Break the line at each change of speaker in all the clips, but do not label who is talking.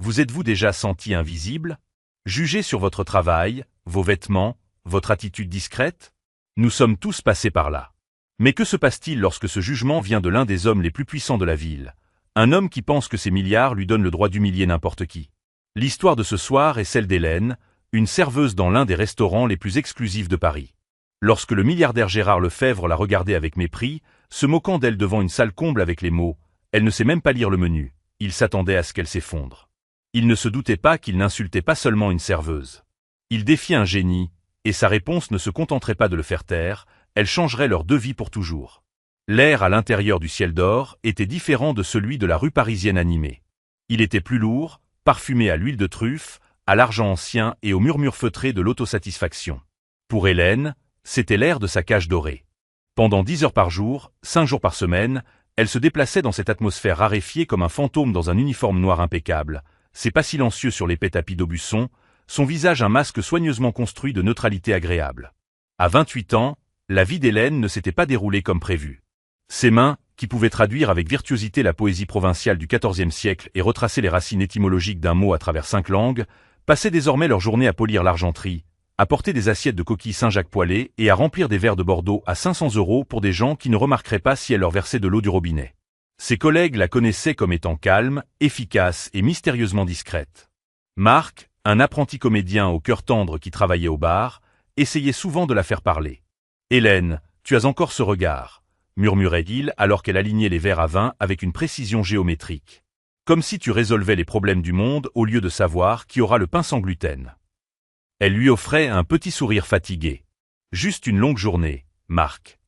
Vous êtes-vous déjà senti invisible? Jugé sur votre travail, vos vêtements, votre attitude discrète? Nous sommes tous passés par là. Mais que se passe-t-il lorsque ce jugement vient de l'un des hommes les plus puissants de la ville? Un homme qui pense que ses milliards lui donnent le droit d'humilier n'importe qui. L'histoire de ce soir est celle d'Hélène, une serveuse dans l'un des restaurants les plus exclusifs de Paris. Lorsque le milliardaire Gérard Lefebvre la regardait avec mépris, se moquant d'elle devant une salle comble avec les mots « Elle ne sait même pas lire le menu », il s'attendait à ce qu'elle s'effondre. Il ne se doutait pas qu'il n'insultait pas seulement une serveuse. Il défiait un génie, et sa réponse ne se contenterait pas de le faire taire, elle changerait leur deux vies pour toujours. L'air à l'intérieur du ciel d'or était différent de celui de la rue parisienne animée. Il était plus lourd, parfumé à l'huile de truffe, à l'argent ancien et au murmure feutré de l'autosatisfaction. Pour Hélène, c'était l'air de sa cage dorée. Pendant 10 heures par jour, 5 jours par semaine, elle se déplaçait dans cette atmosphère raréfiée comme un fantôme dans un uniforme noir impeccable, ses pas silencieux sur l'épais tapis d'Aubusson, son visage un masque soigneusement construit de neutralité agréable. À 28 ans, la vie d'Hélène ne s'était pas déroulée comme prévu. Ses mains, qui pouvaient traduire avec virtuosité la poésie provinciale du XIVe siècle et retracer les racines étymologiques d'un mot à travers 5 langues, passaient désormais leur journée à polir l'argenterie, à porter des assiettes de coquilles Saint-Jacques poêlées et à remplir des verres de Bordeaux à 500 € pour des gens qui ne remarqueraient pas si elle leur versait de l'eau du robinet. Ses collègues la connaissaient comme étant calme, efficace et mystérieusement discrète. Marc, un apprenti comédien au cœur tendre qui travaillait au bar, essayait souvent de la faire parler. « Hélène, tu as encore ce regard », murmurait-il alors qu'elle alignait les verres à vin avec une précision géométrique. Comme si tu résolvais les problèmes du monde au lieu de savoir qui aura le pain sans gluten. Elle lui offrait un petit sourire fatigué. Juste une longue journée, Marc.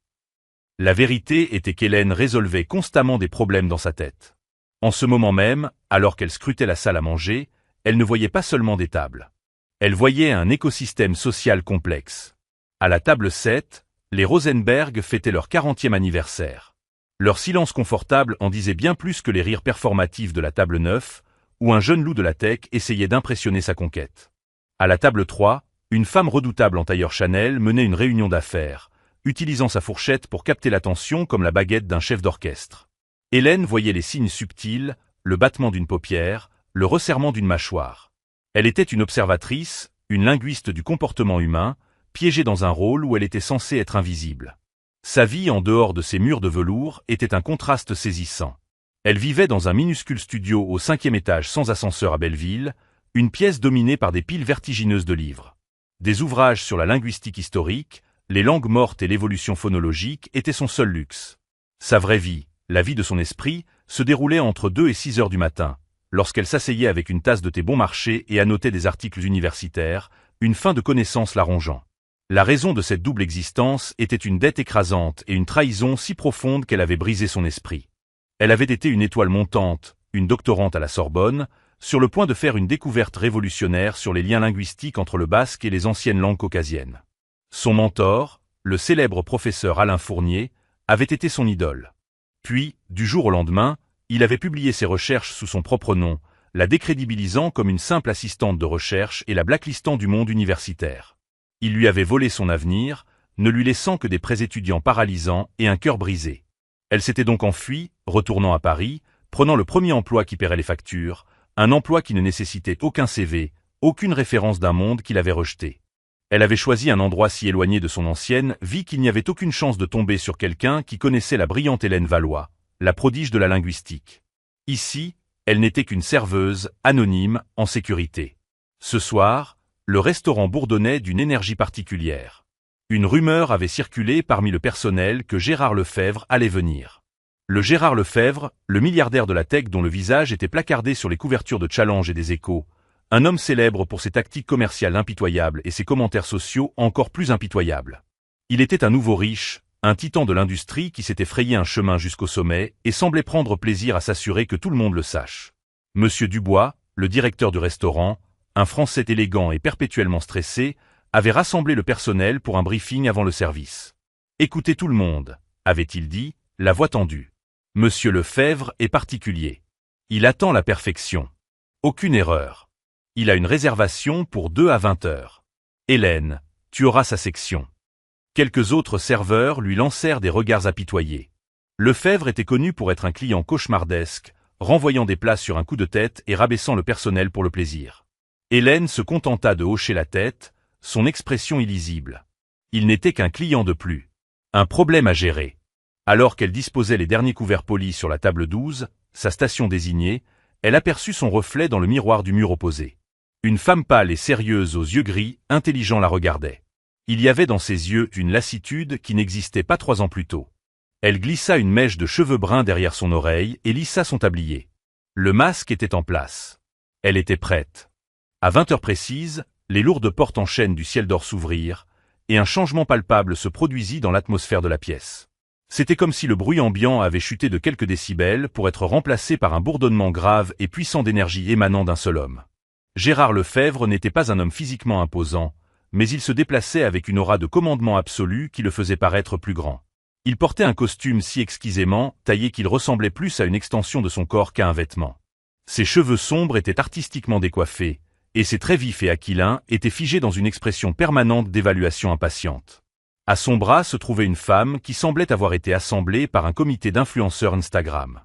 La vérité était qu'Hélène résolvait constamment des problèmes dans sa tête. En ce moment même, alors qu'elle scrutait la salle à manger, elle ne voyait pas seulement des tables. Elle voyait un écosystème social complexe. À la table 7, les Rosenberg fêtaient leur 40e anniversaire. Leur silence confortable en disait bien plus que les rires performatifs de la table 9, où un jeune loup de la tech essayait d'impressionner sa conquête. À la table 3, une femme redoutable en tailleur Chanel menait une réunion d'affaires, utilisant sa fourchette pour capter l'attention comme la baguette d'un chef d'orchestre. Hélène voyait les signes subtils, le battement d'une paupière, le resserrement d'une mâchoire. Elle était une observatrice, une linguiste du comportement humain, piégée dans un rôle où elle était censée être invisible. Sa vie en dehors de ces murs de velours était un contraste saisissant. Elle vivait dans un minuscule studio au 5e étage sans ascenseur à Belleville, une pièce dominée par des piles vertigineuses de livres. Des ouvrages sur la linguistique historique, les langues mortes et l'évolution phonologique étaient son seul luxe. Sa vraie vie, la vie de son esprit, se déroulait entre 2 et 6 heures du matin, lorsqu'elle s'asseyait avec une tasse de thé bon marché et annotait des articles universitaires, une faim de connaissance la rongeant. La raison de cette double existence était une dette écrasante et une trahison si profonde qu'elle avait brisé son esprit. Elle avait été une étoile montante, une doctorante à la Sorbonne, sur le point de faire une découverte révolutionnaire sur les liens linguistiques entre le basque et les anciennes langues caucasiennes. Son mentor, le célèbre professeur Alain Fournier, avait été son idole. Puis, du jour au lendemain, il avait publié ses recherches sous son propre nom, la décrédibilisant comme une simple assistante de recherche et la blacklistant du monde universitaire. Il lui avait volé son avenir, ne lui laissant que des prêts étudiants paralysants et un cœur brisé. Elle s'était donc enfuie, retournant à Paris, prenant le premier emploi qui paierait les factures, un emploi qui ne nécessitait aucun CV, aucune référence d'un monde qu'il avait rejeté. Elle avait choisi un endroit si éloigné de son ancienne vie qu'il n'y avait aucune chance de tomber sur quelqu'un qui connaissait la brillante Hélène Valois, la prodige de la linguistique. Ici, elle n'était qu'une serveuse, anonyme, en sécurité. Ce soir, le restaurant bourdonnait d'une énergie particulière. Une rumeur avait circulé parmi le personnel que Gérard Lefebvre allait venir. Le Gérard Lefebvre, le milliardaire de la tech dont le visage était placardé sur les couvertures de Challenge et des Échos, un homme célèbre pour ses tactiques commerciales impitoyables et ses commentaires sociaux encore plus impitoyables. Il était un nouveau riche, un titan de l'industrie qui s'était frayé un chemin jusqu'au sommet et semblait prendre plaisir à s'assurer que tout le monde le sache. Monsieur Dubois, le directeur du restaurant, un Français élégant et perpétuellement stressé, avait rassemblé le personnel pour un briefing avant le service. « Écoutez tout le monde », avait-il dit, la voix tendue. « Monsieur Lefebvre est particulier. Il attend la perfection. Aucune erreur. Il a une réservation pour 2 à 20 heures. Hélène, tu auras sa section. » Quelques autres serveurs lui lancèrent des regards apitoyés. Lefebvre était connu pour être un client cauchemardesque, renvoyant des places sur un coup de tête et rabaissant le personnel pour le plaisir. Hélène se contenta de hocher la tête, son expression illisible. Il n'était qu'un client de plus. Un problème à gérer. Alors qu'elle disposait les derniers couverts polis sur la table 12, sa station désignée, elle aperçut son reflet dans le miroir du mur opposé. Une femme pâle et sérieuse aux yeux gris, intelligent la regardait. Il y avait dans ses yeux une lassitude qui n'existait pas 3 ans plus tôt. Elle glissa une mèche de cheveux bruns derrière son oreille et lissa son tablier. Le masque était en place. Elle était prête. À 20 heures précises, les lourdes portes en chêne du ciel d'or s'ouvrirent, et un changement palpable se produisit dans l'atmosphère de la pièce. C'était comme si le bruit ambiant avait chuté de quelques décibels pour être remplacé par un bourdonnement grave et puissant d'énergie émanant d'un seul homme. Gérard Lefebvre n'était pas un homme physiquement imposant, mais il se déplaçait avec une aura de commandement absolu qui le faisait paraître plus grand. Il portait un costume si exquisément taillé qu'il ressemblait plus à une extension de son corps qu'à un vêtement. Ses cheveux sombres étaient artistiquement décoiffés, et ses traits vifs et aquilins étaient figés dans une expression permanente d'évaluation impatiente. À son bras se trouvait une femme qui semblait avoir été assemblée par un comité d'influenceurs Instagram.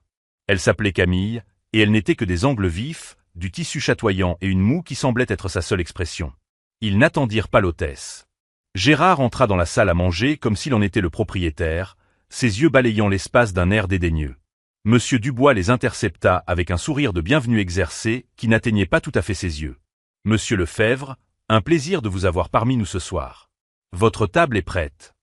Elle s'appelait Camille, et elle n'était que des angles vifs, du tissu chatoyant et une moue qui semblait être sa seule expression. Ils n'attendirent pas l'hôtesse. Gérard entra dans la salle à manger comme s'il en était le propriétaire, ses yeux balayant l'espace d'un air dédaigneux. Monsieur Dubois les intercepta avec un sourire de bienvenue exercé qui n'atteignait pas tout à fait ses yeux. Monsieur Lefebvre, un plaisir de vous avoir parmi nous ce soir. Votre table est prête.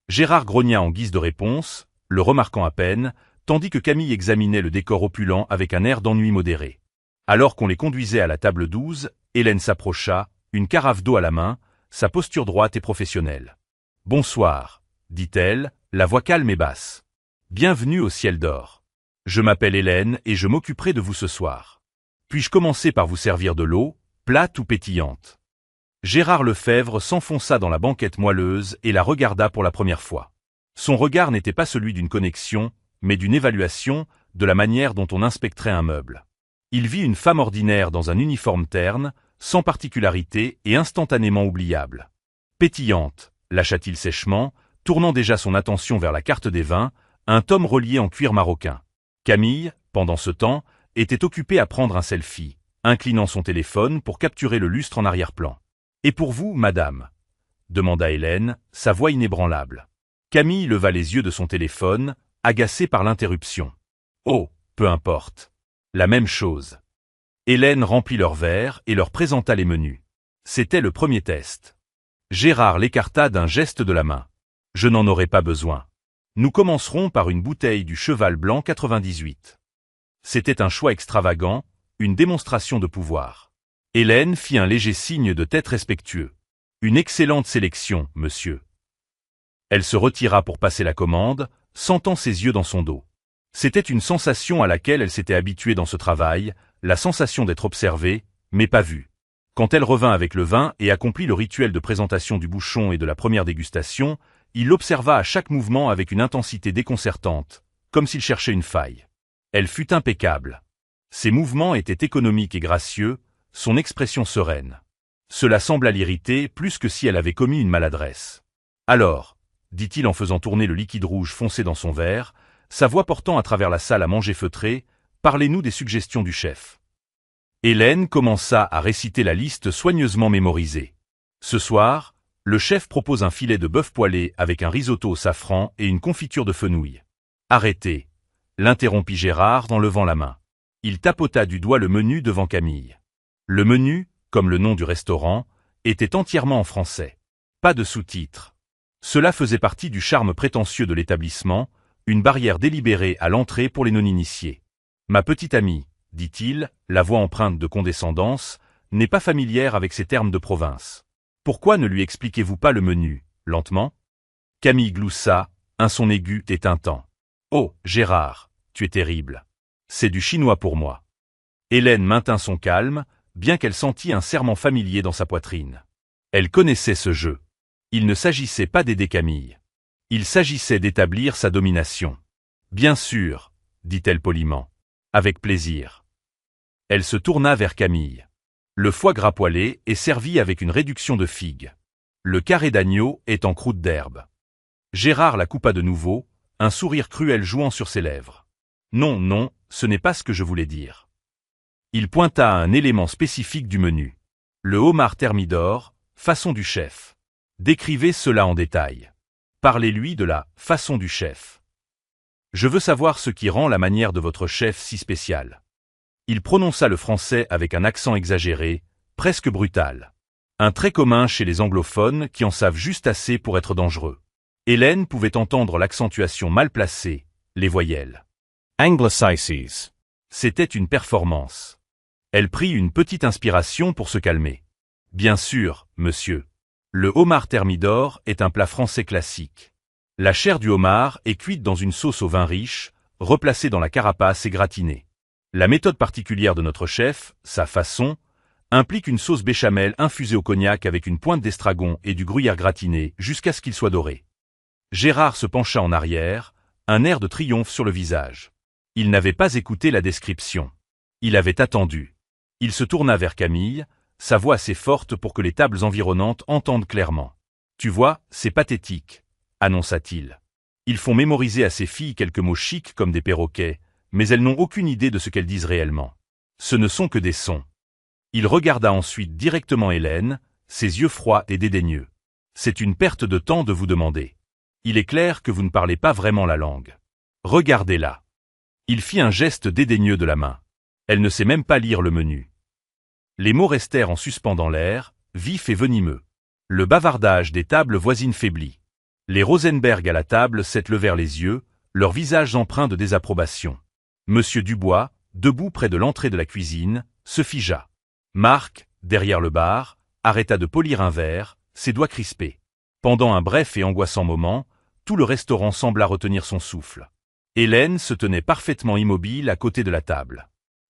Gérard grogna en guise de réponse, le remarquant à peine, tandis que Camille examinait le décor opulent avec un air d'ennui modéré. Alors qu'on les conduisait à la table 12, Hélène s'approcha, une carafe d'eau à la main, sa posture droite et professionnelle. « Bonsoir », dit-elle, la voix calme et basse. « Bienvenue au ciel d'or. Je m'appelle Hélène et je m'occuperai de vous ce soir. Puis-je commencer par vous servir de l'eau, plate ou pétillante ?» Gérard Lefebvre s'enfonça dans la banquette moelleuse et la regarda pour la première fois. Son regard n'était pas celui d'une connexion, mais d'une évaluation, de la manière dont on inspecterait un meuble. Il vit une femme ordinaire dans un uniforme terne, sans particularité et instantanément oubliable. Pétillante, lâcha-t-il sèchement, tournant déjà son attention vers la carte des vins, un tome relié en cuir marocain. Camille, pendant ce temps, était occupée à prendre un selfie, inclinant son téléphone pour capturer le lustre en arrière-plan. « Et pour vous, madame ?» demanda Hélène, sa voix inébranlable. Camille leva les yeux de son téléphone, agacée par l'interruption. « Oh, peu importe. La même chose. » Hélène remplit leur verre et leur présenta les menus. C'était le premier test. Gérard l'écarta d'un geste de la main. « Je n'en aurai pas besoin. Nous commencerons par une bouteille du Cheval Blanc 98. » C'était un choix extravagant, une démonstration de pouvoir. Hélène fit un léger signe de tête respectueux. « Une excellente sélection, monsieur. » Elle se retira pour passer la commande, sentant ses yeux dans son dos. C'était une sensation à laquelle elle s'était habituée dans ce travail, la sensation d'être observée, mais pas vue. Quand elle revint avec le vin et accomplit le rituel de présentation du bouchon et de la première dégustation, il l'observa à chaque mouvement avec une intensité déconcertante, comme s'il cherchait une faille. Elle fut impeccable. Ses mouvements étaient économiques et gracieux, son expression sereine. Cela sembla l'irriter plus que si elle avait commis une maladresse. « Alors », dit-il en faisant tourner le liquide rouge foncé dans son verre, sa voix portant à travers la salle à manger feutrée, « Parlez-nous des suggestions du chef. » Hélène commença à réciter la liste soigneusement mémorisée. Ce soir, le chef propose un filet de bœuf poêlé avec un risotto au safran et une confiture de fenouil. « Arrêtez », l'interrompit Gérard en levant la main. Il tapota du doigt le menu devant Camille. Le menu, comme le nom du restaurant, était entièrement en français. Pas de sous-titres. Cela faisait partie du charme prétentieux de l'établissement, une barrière délibérée à l'entrée pour les non-initiés. « Ma petite amie, » dit-il, la voix empreinte de condescendance, n'est pas familière avec ces termes de province. Pourquoi ne lui expliquez-vous pas le menu, lentement ? Camille gloussa, un son aigu et tintant. « Oh, Gérard, tu es terrible. C'est du chinois pour moi. » Hélène maintint son calme, bien qu'elle sentît un serrement familier dans sa poitrine. Elle connaissait ce jeu. Il ne s'agissait pas d'aider Camille. Il s'agissait d'établir sa domination. « Bien sûr, » dit-elle poliment. « Avec plaisir. » Elle se tourna vers Camille. Le foie gras poêlé est servi avec une réduction de figues. Le carré d'agneau est en croûte d'herbe. Gérard la coupa de nouveau, un sourire cruel jouant sur ses lèvres. Non, non, ce n'est pas ce que je voulais dire. Il pointa à un élément spécifique du menu. Le homard thermidor, façon du chef. Décrivez cela en détail. Parlez-lui de la façon du chef. Je veux savoir ce qui rend la manière de votre chef si spéciale. Il prononça le français avec un accent exagéré, presque brutal. Un trait commun chez les anglophones qui en savent juste assez pour être dangereux. Hélène pouvait entendre l'accentuation mal placée, les voyelles.
Anglicises.
C'était une performance. Elle prit une petite inspiration pour se calmer. Bien sûr, monsieur. Le homard thermidor est un plat français classique. La chair du homard est cuite dans une sauce au vin riche, replacée dans la carapace et gratinée. La méthode particulière de notre chef, sa façon, implique une sauce béchamel infusée au cognac avec une pointe d'estragon et du gruyère gratiné jusqu'à ce qu'il soit doré. Gérard se pencha en arrière, un air de triomphe sur le visage. Il n'avait pas écouté la description. Il avait attendu. Il se tourna vers Camille, sa voix assez forte pour que les tables environnantes entendent clairement. « Tu vois, c'est pathétique », annonça-t-il. Ils font mémoriser à ces filles quelques mots chics comme des perroquets, mais elles n'ont aucune idée de ce qu'elles disent réellement. Ce ne sont que des sons. Il regarda ensuite directement Hélène, ses yeux froids et dédaigneux. « C'est une perte de temps de vous demander. Il est clair que vous ne parlez pas vraiment la langue. Regardez-la. » Il fit un geste dédaigneux de la main. Elle ne sait même pas lire le menu. Les mots restèrent en suspens dans l'air, vifs et venimeux. Le bavardage des tables voisines faiblit. Les Rosenberg à la table s'élevèrent les yeux, leurs visages empreints de désapprobation. Monsieur Dubois, debout près de l'entrée de la cuisine, se figea. Marc, derrière le bar, arrêta de polir un verre, ses doigts crispés. Pendant un bref et angoissant moment, tout le restaurant sembla retenir son souffle. Hélène se tenait parfaitement immobile à côté de la table.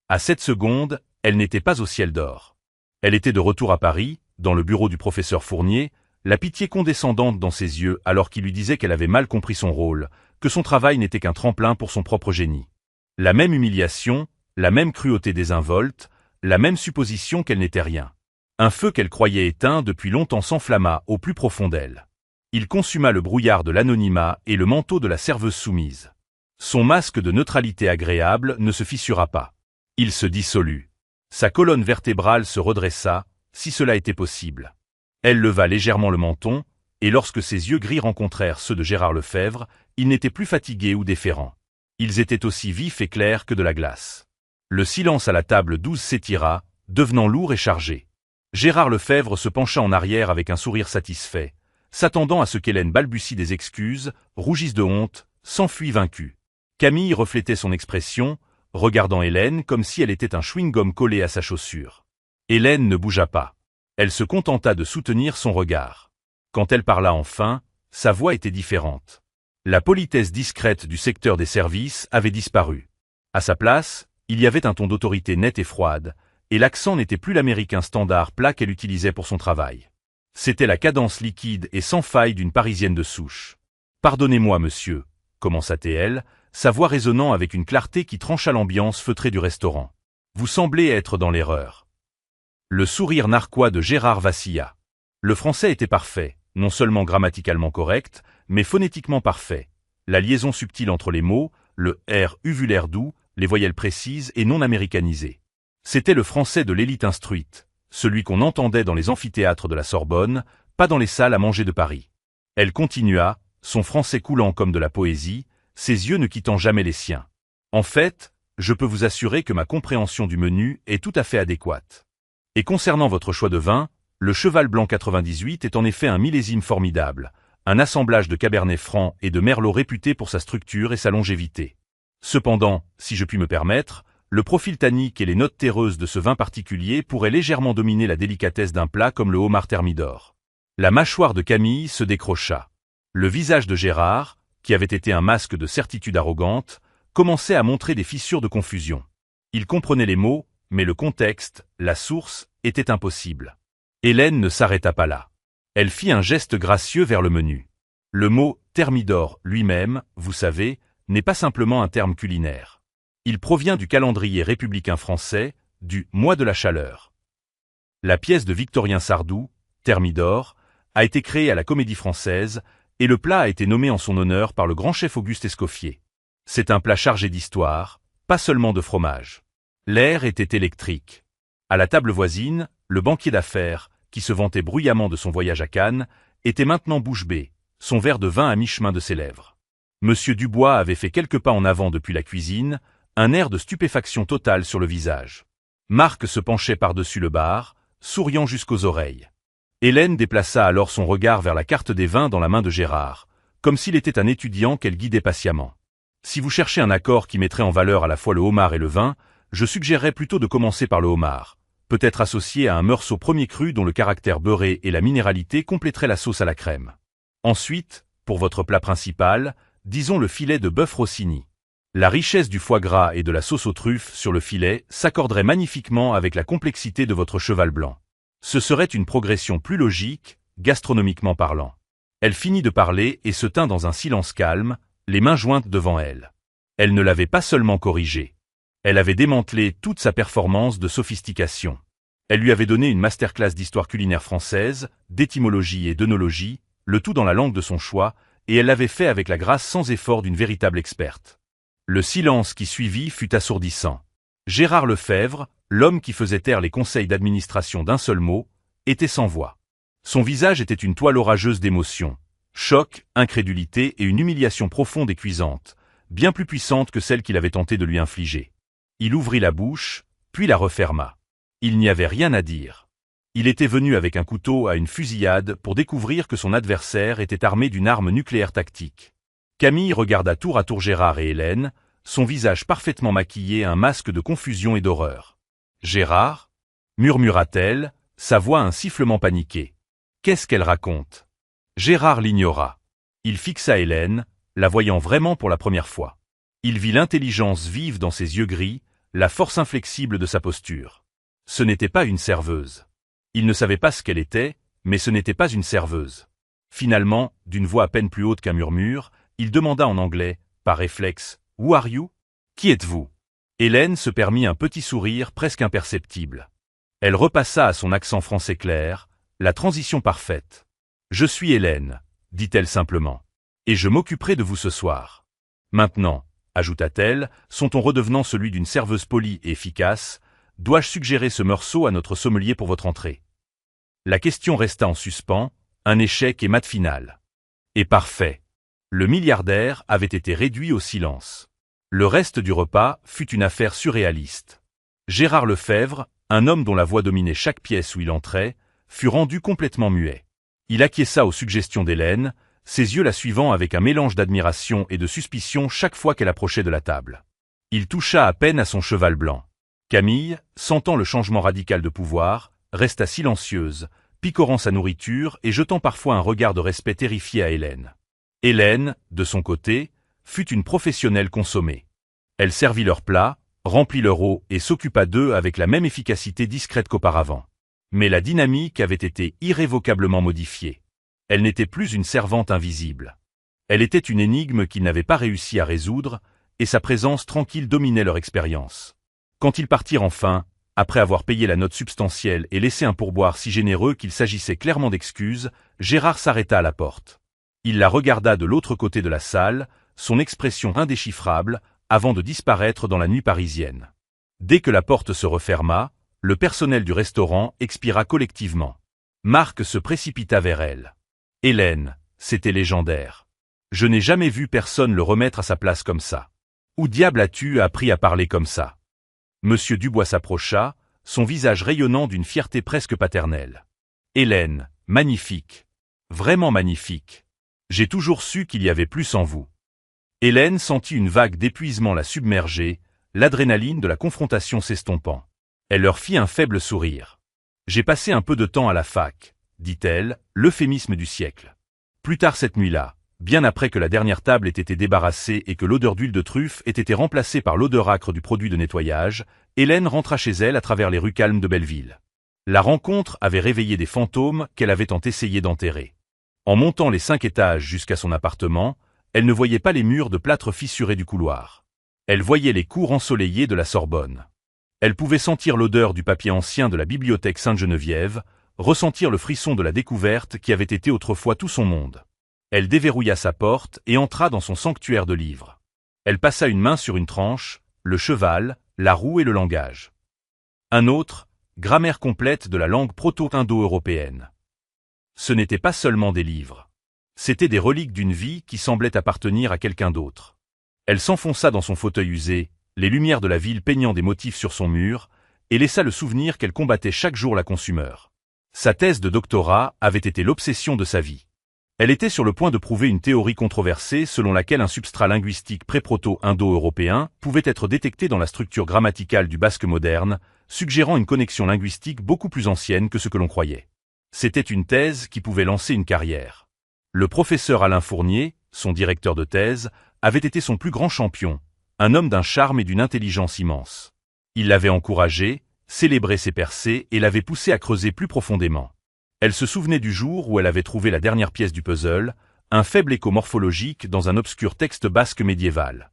À cette seconde, elle n'était pas au ciel d'or. Elle était de retour à Paris, dans le bureau du professeur Fournier, la pitié condescendante dans ses yeux alors qu'il lui disait qu'elle avait mal compris son rôle, que son travail n'était qu'un tremplin pour son propre génie. La même humiliation, la même cruauté désinvolte, la même supposition qu'elle n'était rien. Un feu qu'elle croyait éteint depuis longtemps s'enflamma au plus profond d'elle. Il consuma le brouillard de l'anonymat et le manteau de la serveuse soumise. Son masque de neutralité agréable ne se fissura pas. Il se dissolut. Sa colonne vertébrale se redressa, si cela était possible. Elle leva légèrement le menton, et lorsque ses yeux gris rencontrèrent ceux de Gérard Lefebvre, ils n'étaient plus fatigués ou déférents. Ils étaient aussi vifs et clairs que de la glace. Le silence à la table douce s'étira, devenant lourd et chargé. Gérard Lefebvre se pencha en arrière avec un sourire satisfait, s'attendant à ce qu'Hélène balbutie des excuses, rougisse de honte, s'enfuit vaincue. Camille reflétait son expression, regardant Hélène comme si elle était un chewing-gum collé à sa chaussure. Hélène ne bougea pas. Elle se contenta de soutenir son regard. Quand elle parla enfin, sa voix était différente. La politesse discrète du secteur des services avait disparu. À sa place, il y avait un ton d'autorité nette et froide, et l'accent n'était plus l'américain standard plat qu'elle utilisait pour son travail. C'était la cadence liquide et sans faille d'une Parisienne de souche. « Pardonnez-moi, monsieur », commença-t-elle, sa voix résonnant avec une clarté qui trancha l'ambiance feutrée du restaurant. « Vous semblez être dans l'erreur. » Le sourire narquois de Gérard vacilla. Le français était parfait, non seulement grammaticalement correct, mais phonétiquement parfait. La liaison subtile entre les mots, le R uvulaire doux, les voyelles précises et non américanisées. C'était le français de l'élite instruite, celui qu'on entendait dans les amphithéâtres de la Sorbonne, pas dans les salles à manger de Paris. Elle continua, son français coulant comme de la poésie, ses yeux ne quittant jamais les siens. En fait, je peux vous assurer que ma compréhension du menu est tout à fait adéquate. Et concernant votre choix de vin, le Cheval Blanc 98 est en effet un millésime formidable, un assemblage de Cabernet Franc et de Merlot réputé pour sa structure et sa longévité. Cependant, si je puis me permettre, le profil tannique et les notes terreuses de ce vin particulier pourraient légèrement dominer la délicatesse d'un plat comme le homard thermidor. La mâchoire de Camille se décrocha. Le visage de Gérard, qui avait été un masque de certitude arrogante, commençait à montrer des fissures de confusion. Il comprenait les mots, mais le contexte, la source, était impossible. Hélène ne s'arrêta pas là. Elle fit un geste gracieux vers le menu. Le mot « thermidor » lui-même, vous savez, n'est pas simplement un terme culinaire. Il provient du calendrier républicain français, du « mois de la chaleur ». La pièce de Victorien Sardou, Thermidor, a été créée à la Comédie Française, et le plat a été nommé en son honneur par le grand chef Auguste Escoffier. C'est un plat chargé d'histoire, pas seulement de fromage. L'air était électrique. À la table voisine, le banquier d'affaires, qui se vantait bruyamment de son voyage à Cannes, était maintenant bouche bée, son verre de vin à mi-chemin de ses lèvres. Monsieur Dubois avait fait quelques pas en avant depuis la cuisine, un air de stupéfaction totale sur le visage. Marc se penchait par-dessus le bar, souriant jusqu'aux oreilles. Hélène déplaça alors son regard vers la carte des vins dans la main de Gérard, comme s'il était un étudiant qu'elle guidait patiemment. Si vous cherchez un accord qui mettrait en valeur à la fois le homard et le vin, je suggérerais plutôt de commencer par le homard, peut-être associé à un meursault premier cru dont le caractère beurré et la minéralité compléteraient la sauce à la crème. Ensuite, pour votre plat principal, disons le filet de bœuf Rossini. La richesse du foie gras et de la sauce aux truffes sur le filet s'accorderait magnifiquement avec la complexité de votre cheval blanc. Ce serait une progression plus logique, gastronomiquement parlant. Elle finit de parler et se tint dans un silence calme, les mains jointes devant elle. Elle ne l'avait pas seulement corrigé. Elle avait démantelé toute sa performance de sophistication. Elle lui avait donné une masterclass d'histoire culinaire française, d'étymologie et d'œnologie, le tout dans la langue de son choix, et elle l'avait fait avec la grâce sans effort d'une véritable experte. Le silence qui suivit fut assourdissant. Gérard Lefebvre, l'homme qui faisait taire les conseils d'administration d'un seul mot, était sans voix. Son visage était une toile orageuse d'émotions. Choc, incrédulité et une humiliation profonde et cuisante, bien plus puissante que celle qu'il avait tenté de lui infliger. Il ouvrit la bouche, puis la referma. Il n'y avait rien à dire. Il était venu avec un couteau à une fusillade pour découvrir que son adversaire était armé d'une arme nucléaire tactique. Camille regarda tour à tour Gérard et Hélène, son visage parfaitement maquillé un masque de confusion et d'horreur. « Gérard » murmura-t-elle, sa voix un sifflement paniqué. « Qu'est-ce qu'elle raconte ?» Gérard l'ignora. Il fixa Hélène, la voyant vraiment pour la première fois. Il vit l'intelligence vive dans ses yeux gris, la force inflexible de sa posture. Ce n'était pas une serveuse. Il ne savait pas ce qu'elle était, mais ce n'était pas une serveuse. Finalement, d'une voix à peine plus haute qu'un murmure, il demanda en anglais, par réflexe, « Who are you » ? Qui êtes-vous ? Hélène se permit un petit sourire presque imperceptible. Elle repassa à son accent français clair, la transition parfaite. « Je suis Hélène, » dit-elle simplement, « et je m'occuperai de vous ce soir. Maintenant, » ajouta-t-elle, son ton redevenant celui d'une serveuse polie et efficace, « dois-je suggérer ce meursault à notre sommelier pour votre entrée ?» La question resta en suspens, un échec et mat final. Et parfait. Le milliardaire avait été réduit au silence. Le reste du repas fut une affaire surréaliste. Gérard Lefebvre, un homme dont la voix dominait chaque pièce où il entrait, fut rendu complètement muet. Il acquiesça aux suggestions d'Hélène, ses yeux la suivant avec un mélange d'admiration et de suspicion chaque fois qu'elle approchait de la table. Il toucha à peine à son cheval blanc. Camille, sentant le changement radical de pouvoir, resta silencieuse, picorant sa nourriture et jetant parfois un regard de respect terrifié à Hélène. Hélène, de son côté, fut une professionnelle consommée. Elle servit leurs plats, remplit leur eau et s'occupa d'eux avec la même efficacité discrète qu'auparavant. Mais la dynamique avait été irrévocablement modifiée. Elle n'était plus une servante invisible. Elle était une énigme qu'ils n'avaient pas réussi à résoudre, et sa présence tranquille dominait leur expérience. Quand ils partirent enfin, après avoir payé la note substantielle et laissé un pourboire si généreux qu'il s'agissait clairement d'excuses, Gérard s'arrêta à la porte. Il la regarda de l'autre côté de la salle, son expression indéchiffrable, avant de disparaître dans la nuit parisienne. Dès que la porte se referma, le personnel du restaurant expira collectivement. Marc se précipita vers elle. « Hélène, c'était légendaire. Je n'ai jamais vu personne le remettre à sa place comme ça. Où diable as-tu appris à parler comme ça ?» Monsieur Dubois s'approcha, son visage rayonnant d'une fierté presque paternelle. « Hélène, magnifique. Vraiment magnifique. J'ai toujours su qu'il y avait plus en vous. » Hélène sentit une vague d'épuisement la submerger, l'adrénaline de la confrontation s'estompant. Elle leur fit un faible sourire. « J'ai passé un peu de temps à la fac, » dit-elle, l'euphémisme du siècle. Plus tard cette nuit-là, bien après que la dernière table ait été débarrassée et que l'odeur d'huile de truffe ait été remplacée par l'odeur âcre du produit de nettoyage, Hélène rentra chez elle à travers les rues calmes de Belleville. La rencontre avait réveillé des fantômes qu'elle avait tant essayé d'enterrer. En montant les 5 étages jusqu'à son appartement, elle ne voyait pas les murs de plâtre fissurés du couloir. Elle voyait les cours ensoleillés de la Sorbonne. Elle pouvait sentir l'odeur du papier ancien de la bibliothèque Sainte-Geneviève, ressentir le frisson de la découverte qui avait été autrefois tout son monde. Elle déverrouilla sa porte et entra dans son sanctuaire de livres. Elle passa une main sur une tranche, le cheval, la roue et le langage. Un autre, grammaire complète de la langue proto-indo-européenne. Ce n'était pas seulement des livres. C'étaient des reliques d'une vie qui semblait appartenir à quelqu'un d'autre. Elle s'enfonça dans son fauteuil usé, les lumières de la ville peignant des motifs sur son mur, et laissa le souvenir qu'elle combattait chaque jour la consumeur. Sa thèse de doctorat avait été l'obsession de sa vie. Elle était sur le point de prouver une théorie controversée selon laquelle un substrat linguistique pré-proto-indo-européen pouvait être détecté dans la structure grammaticale du basque moderne, suggérant une connexion linguistique beaucoup plus ancienne que ce que l'on croyait. C'était une thèse qui pouvait lancer une carrière. Le professeur Alain Fournier, son directeur de thèse, avait été son plus grand champion, un homme d'un charme et d'une intelligence immense. Il l'avait encouragé, célébré ses percées et l'avait poussé à creuser plus profondément. Elle se souvenait du jour où elle avait trouvé la dernière pièce du puzzle, un faible écho morphologique dans un obscur texte basque médiéval.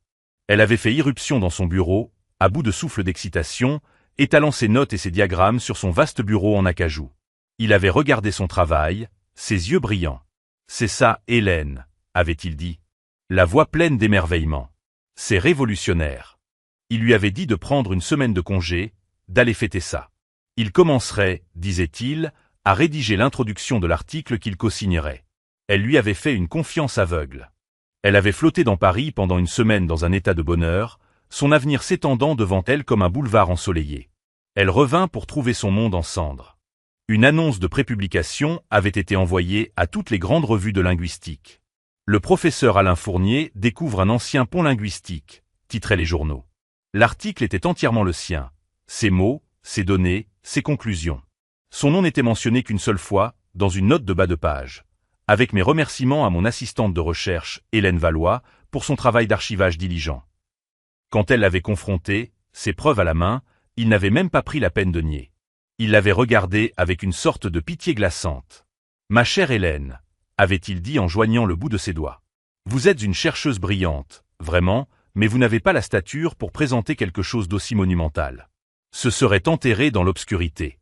Elle avait fait irruption dans son bureau, à bout de souffle d'excitation, étalant ses notes et ses diagrammes sur son vaste bureau en acajou. Il avait regardé son travail, ses yeux brillants. « C'est ça, Hélène », avait-il dit. La voix pleine d'émerveillement. « C'est révolutionnaire. » Il lui avait dit de prendre une semaine de congé, d'aller fêter ça. Il commencerait, disait-il, à rédiger l'introduction de l'article qu'il co-signerait. Elle lui avait fait une confiance aveugle. Elle avait flotté dans Paris pendant une semaine dans un état de bonheur, son avenir s'étendant devant elle comme un boulevard ensoleillé. Elle revint pour trouver son monde en cendres. Une annonce de prépublication avait été envoyée à toutes les grandes revues de linguistique. Le professeur Alain Fournier découvre un ancien pont linguistique, titraient les journaux. L'article était entièrement le sien. Ses mots, ses données, ses conclusions. Son nom n'était mentionné qu'une seule fois, dans une note de bas de page. Avec mes remerciements à mon assistante de recherche, Hélène Valois, pour son travail d'archivage diligent. Quand elle l'avait confronté, ses preuves à la main, il n'avait même pas pris la peine de nier. Il l'avait regardée avec une sorte de pitié glaçante. « Ma chère Hélène », avait-il dit en joignant le bout de ses doigts. « Vous êtes une chercheuse brillante, vraiment, mais vous n'avez pas la stature pour présenter quelque chose d'aussi monumental. Ce serait enterré dans l'obscurité.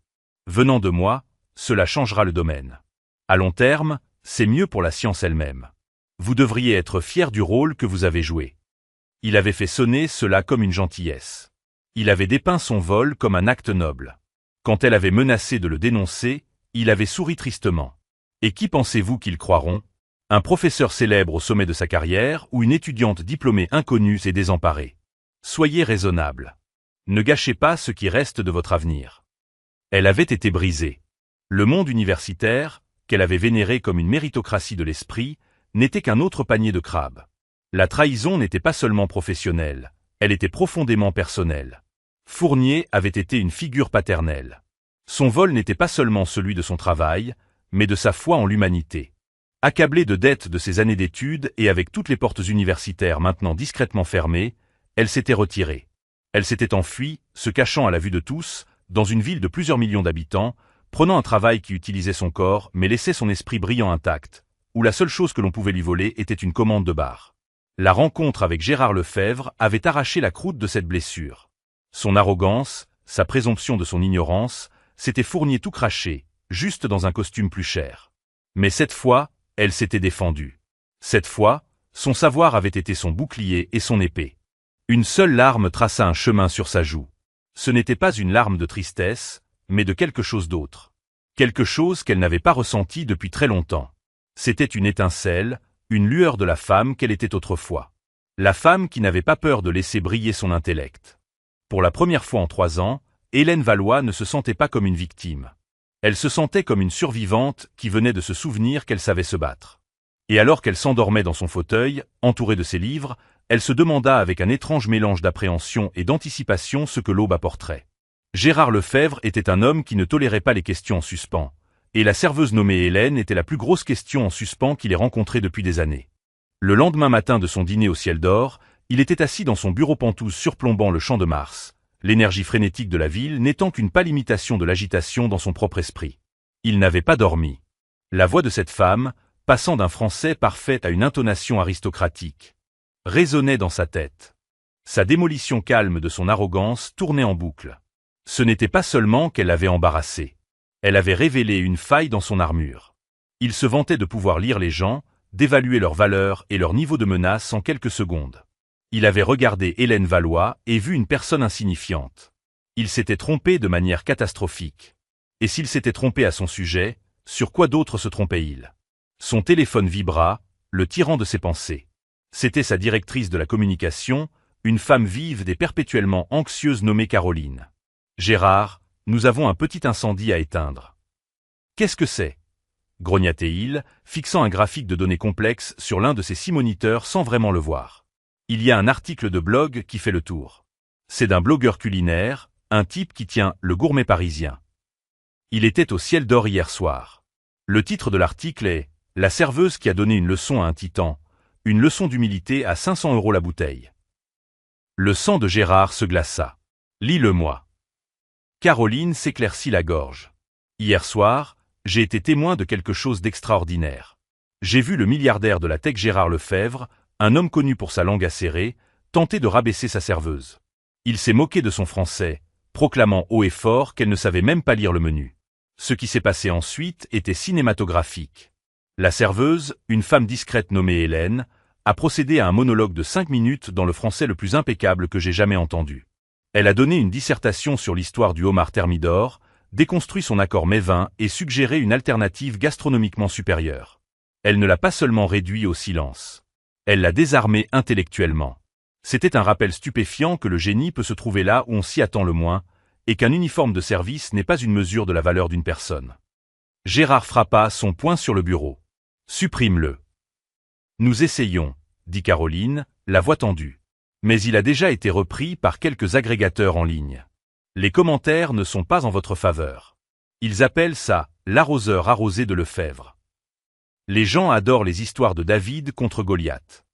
Venant de moi, cela changera le domaine. À long terme, c'est mieux pour la science elle-même. Vous devriez être fier du rôle que vous avez joué. » Il avait fait sonner cela comme une gentillesse. Il avait dépeint son vol comme un acte noble. Quand elle avait menacé de le dénoncer, il avait souri tristement. Et qui pensez-vous qu'ils croiront? Un professeur célèbre au sommet de sa carrière ou une étudiante diplômée inconnue et désemparée? Soyez raisonnable. Ne gâchez pas ce qui reste de votre avenir. Elle avait été brisée. Le monde universitaire, qu'elle avait vénéré comme une méritocratie de l'esprit, n'était qu'un autre panier de crabes. La trahison n'était pas seulement professionnelle, elle était profondément personnelle. Fournier avait été une figure paternelle. Son vol n'était pas seulement celui de son travail, mais de sa foi en l'humanité. Accablée de dettes de ses années d'études et avec toutes les portes universitaires maintenant discrètement fermées, elle s'était retirée. Elle s'était enfuie, se cachant à la vue de tous, dans une ville de plusieurs millions d'habitants, prenant un travail qui utilisait son corps mais laissait son esprit brillant intact, où la seule chose que l'on pouvait lui voler était une commande de bar. La rencontre avec Gérard Lefebvre avait arraché la croûte de cette blessure. Son arrogance, sa présomption de son ignorance, s'était Fournier tout craché, juste dans un costume plus cher. Mais cette fois, elle s'était défendue. Cette fois, son savoir avait été son bouclier et son épée. Une seule larme traça un chemin sur sa joue. Ce n'était pas une larme de tristesse, mais de quelque chose d'autre. Quelque chose qu'elle n'avait pas ressenti depuis très longtemps. C'était une étincelle, une lueur de la femme qu'elle était autrefois. La femme qui n'avait pas peur de laisser briller son intellect. Pour la première fois en 3 ans, Hélène Valois ne se sentait pas comme une victime. Elle se sentait comme une survivante qui venait de se souvenir qu'elle savait se battre. Et alors qu'elle s'endormait dans son fauteuil, entourée de ses livres, elle se demanda avec un étrange mélange d'appréhension et d'anticipation ce que l'aube apporterait. Gérard Lefebvre était un homme qui ne tolérait pas les questions en suspens, et la serveuse nommée Hélène était la plus grosse question en suspens qu'il ait rencontrée depuis des années. Le lendemain matin de son dîner au ciel d'or, il était assis dans son bureau pentouse surplombant le champ de Mars, l'énergie frénétique de la ville n'étant qu'une pâle imitation de l'agitation dans son propre esprit. Il n'avait pas dormi. La voix de cette femme, passant d'un français parfait à une intonation aristocratique, résonnait dans sa tête. Sa démolition calme de son arrogance tournait en boucle. Ce n'était pas seulement qu'elle l'avait embarrassé. Elle avait révélé une faille dans son armure. Il se vantait de pouvoir lire les gens, d'évaluer leur valeur et leur niveau de menace en quelques secondes. Il avait regardé Hélène Valois et vu une personne insignifiante. Il s'était trompé de manière catastrophique. Et s'il s'était trompé à son sujet, sur quoi d'autre se trompait-il? Son téléphone vibra, le tirant de ses pensées. C'était sa directrice de la communication, une femme vive et perpétuellement anxieuse nommée Caroline. « Gérard, nous avons un petit incendie à éteindre. »« Qu'est-ce que c'est ?» grogna-t-il, fixant un graphique de données complexes sur l'un de ses 6 moniteurs sans vraiment le voir. « Il y a un article de blog qui fait le tour. C'est d'un blogueur culinaire, un type qui tient Le Gourmet Parisien. Il était au Ciel d'Or hier soir. Le titre de l'article est « La serveuse qui a donné une leçon à un titan, une leçon d'humilité à 500 € la bouteille ». Le sang de Gérard se glaça. « Lis-le-moi. » Caroline s'éclaircit la gorge. « Hier soir, j'ai été témoin de quelque chose d'extraordinaire. J'ai vu le milliardaire de la tech Gérard Lefebvre, un homme connu pour sa langue acérée, tenter de rabaisser sa serveuse. Il s'est moqué de son français, proclamant haut et fort qu'elle ne savait même pas lire le menu. Ce qui s'est passé ensuite était cinématographique. La serveuse, une femme discrète nommée Hélène, a procédé à un monologue de 5 minutes dans le français le plus impeccable que j'ai jamais entendu. Elle a donné une dissertation sur l'histoire du homard thermidor, déconstruit son accord mets-vin et suggéré une alternative gastronomiquement supérieure. Elle ne l'a pas seulement réduit au silence. Elle l'a désarmé intellectuellement. C'était un rappel stupéfiant que le génie peut se trouver là où on s'y attend le moins, et qu'un uniforme de service n'est pas une mesure de la valeur d'une personne. Gérard frappa son poing sur le bureau. « Supprime-le. »« Nous essayons, » dit Caroline, la voix tendue. Mais il a déjà été repris par quelques agrégateurs en ligne. Les commentaires ne sont pas en votre faveur. Ils appellent ça « l'arroseur arrosé de Lefebvre ». Les gens adorent les histoires de David contre Goliath.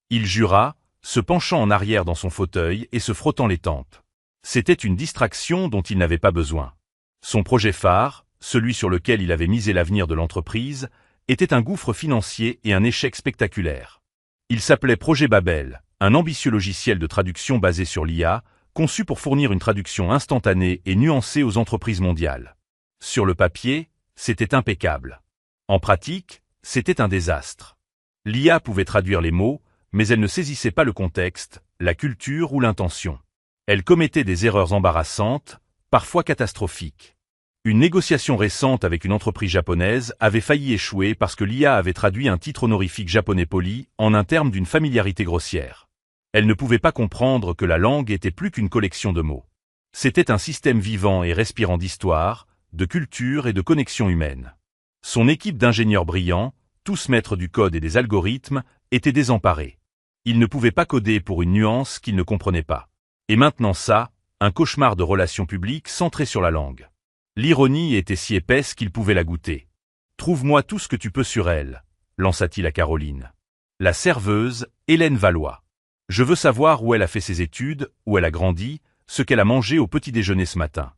Il jura, se penchant en arrière dans son fauteuil et se frottant les tempes. C'était une distraction dont il n'avait pas besoin. Son projet phare, celui sur lequel il avait misé l'avenir de l'entreprise, était un gouffre financier et un échec spectaculaire. Il s'appelait Projet Babel, un ambitieux logiciel de traduction basé sur l'IA, conçu pour fournir une traduction instantanée et nuancée aux entreprises mondiales. Sur le papier, c'était impeccable. En pratique, c'était un désastre. L'IA pouvait traduire les mots, mais elle ne saisissait pas le contexte, la culture ou l'intention. Elle commettait des erreurs embarrassantes, parfois catastrophiques. Une négociation récente avec une entreprise japonaise avait failli échouer parce que l'IA avait traduit un titre honorifique japonais poli en un terme d'une familiarité grossière. Elle ne pouvait pas comprendre que la langue était plus qu'une collection de mots. C'était un système vivant et respirant d'histoire, de culture et de connexion humaine. Son équipe d'ingénieurs brillants, tous maîtres du code et des algorithmes, était désemparée. Ils ne pouvaient pas coder pour une nuance qu'ils ne comprenaient pas. Et maintenant ça, un cauchemar de relations publiques centré sur la langue. L'ironie était si épaisse qu'il pouvait la goûter. « Trouve-moi tout ce que tu peux sur elle », lança-t-il à Caroline. La serveuse, Hélène Valois. Je veux savoir où elle a fait ses études, où elle a grandi, ce qu'elle a mangé au petit déjeuner ce matin.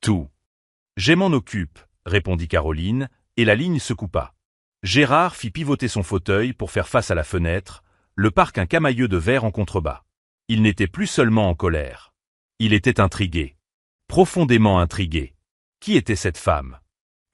Tout. Je m'en occupe, répondit Caroline, et la ligne se coupa. Gérard fit pivoter son fauteuil pour faire face à la fenêtre, le parc un camailleux de verre en contrebas. Il n'était plus seulement en colère. Il était intrigué. Profondément intrigué. Qui était cette femme?